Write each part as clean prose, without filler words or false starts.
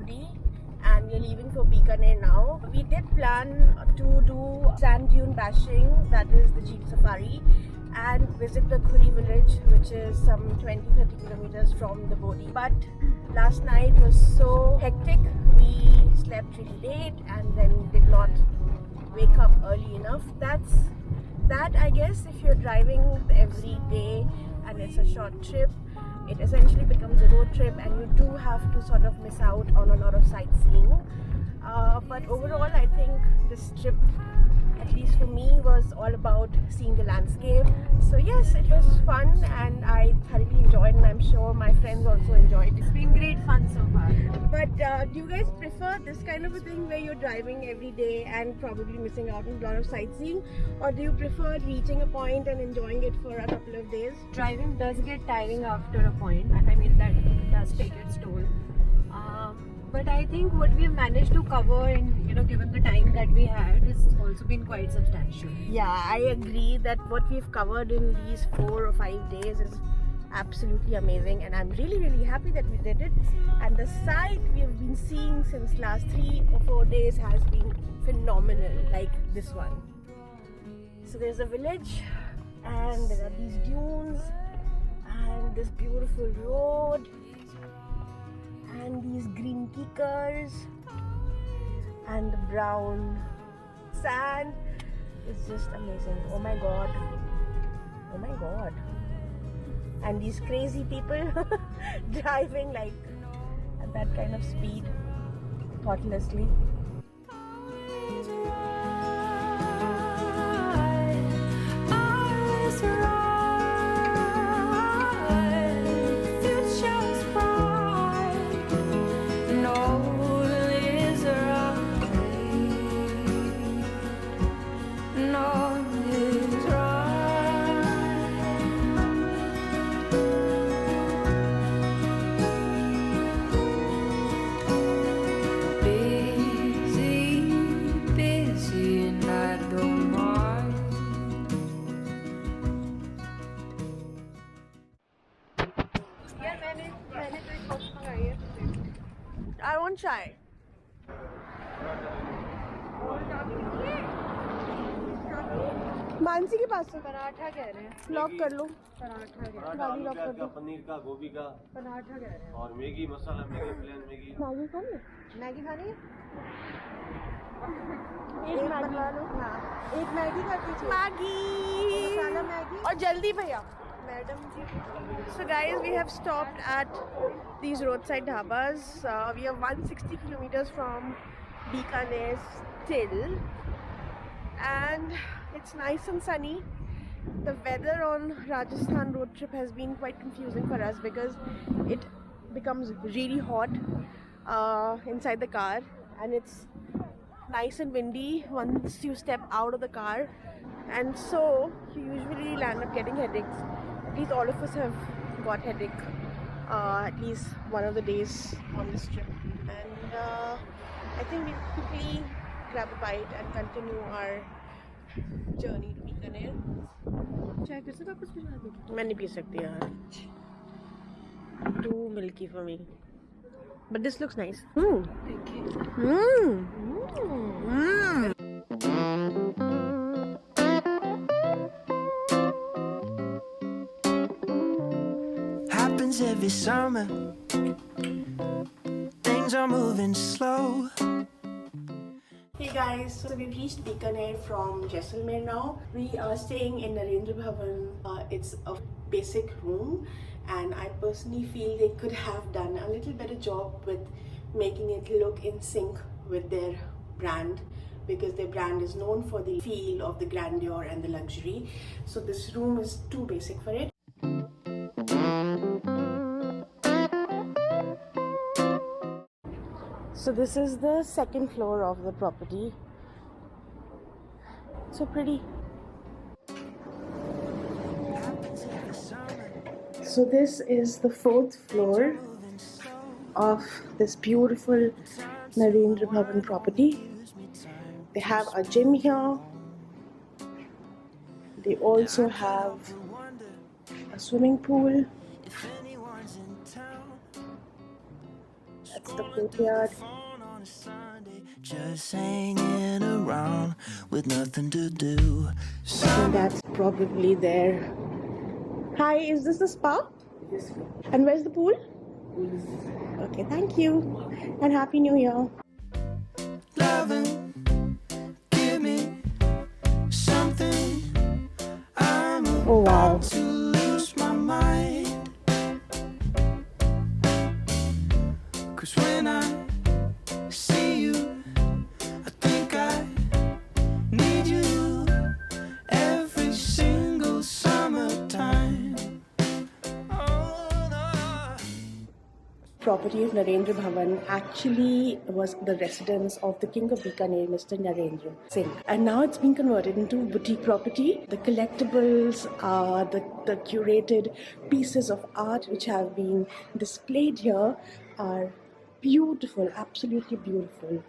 Bodhi and we're leaving for Bikaner now. We did plan to do sand dune bashing, that is the Jeep Safari, and visit the Khuri village, which is some 20-30 kilometers from the Bodhi. But last night was so hectic, we slept really late and then did not wake up early enough. That I guess if you're driving every day and it's a short trip, it essentially becomes a road trip and you do have to sort of miss out on a lot of sightseeing. But overall I think this trip, at least for me, was all about seeing the landscape. So yes, it was fun and I thoroughly enjoyed, and I'm sure my friends also enjoyed. It's been great fun so far. But do you guys prefer this kind of a thing where you're driving every day and probably missing out on a lot of sightseeing, or do you prefer reaching a point and enjoying it for a couple of days? Driving does get tiring after a point. I mean, that does take its toll. But I think what we've managed to cover in, given the time that we had, has also been quite substantial. Yeah, I agree that what we've covered in these 4 or 5 days is absolutely amazing, and I'm really happy that we did it. And the sight we have been seeing since last 3 or 4 days has been phenomenal, like this one. So there's a village and there are these dunes and this beautiful road and these green kikars and the brown sand. It's just amazing. Oh my god, oh my god. And these crazy people driving like at that kind of speed thoughtlessly. I won't try. Mansi के पास पराठा कह रहे हैं। Lock कर लो। पराठा गाड़ी lock कर दो। पनीर का, गोभी का पराठा कह रहे हैं। और मैगी मसाला, मैगी प्लेन मैगी। मैगी खानी है? मैगी खानी है? एक मैगी लो। हाँ, एक मैगी कर दीजिए। मैगी। मसाला मैगी। और जल्दी भैया। Madam. So guys, we have stopped at these roadside dhabas. We are 160 kilometers from Bikaner still, and it's nice and sunny. The weather on Rajasthan road trip has been quite confusing for us because it becomes really hot inside the car, and it's nice and windy once you step out of the car, and so you usually land up getting headaches. At least all of us have got headache at least one of the days on this trip, and I think we'll quickly grab a bite and continue our journey to Bikaner. चाय फिर से वापस भिजवा दो? मैं नहीं P सकती यार, too milky for me, but this looks nice. Thank you. Happens every summer, things are moving slow. Hey guys, so we've reached Bikaner from Jaisalmer now. We are staying in NARENDRA BHAWAN. It's a basic room, and I personally feel they could have done a little better job with making it look in sync with their brand, because their brand is known for the feel of the grandeur and the luxury. So this room is too basic for it. So this is the second floor of the property. So pretty. So this is the 4th floor of this beautiful NARENDRA BHAWAN property. They have a gym here. They also have a swimming pool. That's the courtyard. On a Sunday, just hanging around with nothing to do. So that's probably there. Hi, is this the spa? Yes, And where's the pool? Okay, thank you. And Happy New Year. Loving, give me something. I'm Oh wow. to lose my mind. 'Cause when I see you, I think I need you every single summertime. Oh, no. Property of Narendra Bhawan actually was the residence of the King of Bikaner, Mr. Narendra Singh. And now it's been converted into boutique property. The collectibles, the curated pieces of art which have been displayed here are beautiful, absolutely beautiful.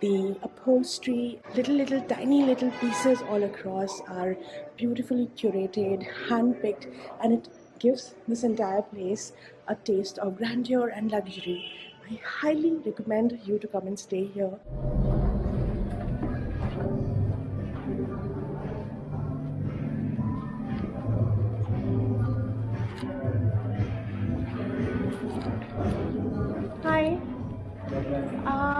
The upholstery, little tiny little pieces all across are beautifully curated, handpicked, and it gives this entire place a taste of grandeur and luxury. I highly recommend you to come and stay here. Hi.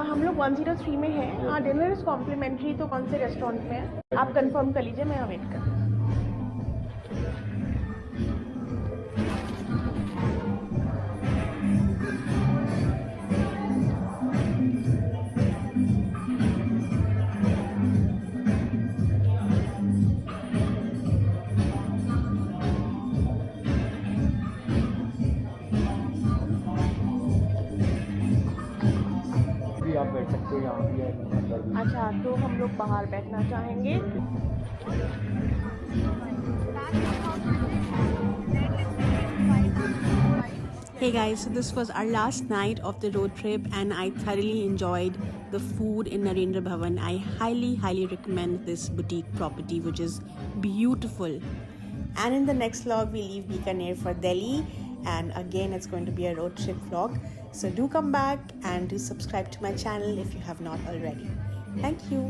हम लोग 103 में हैं. हाँ, dinner is complementary. तो कौन से restaurant में है आप कंफर्म कर लीजिए, मैं वेट कर. आप बैठ सकते हो यहाँ भी है अंदर भी। अच्छा, तो हम लोग बाहर बैठना चाहेंगे. Hey guys, so this was our last night of the road trip and I thoroughly enjoyed the food in Narendra Bhawan. I highly recommend this boutique property which is beautiful. And in the next vlog we leave Bikaner for Delhi, and again it's going to be a road trip vlog. So do come back and do subscribe to my channel if you have not already. Thank you.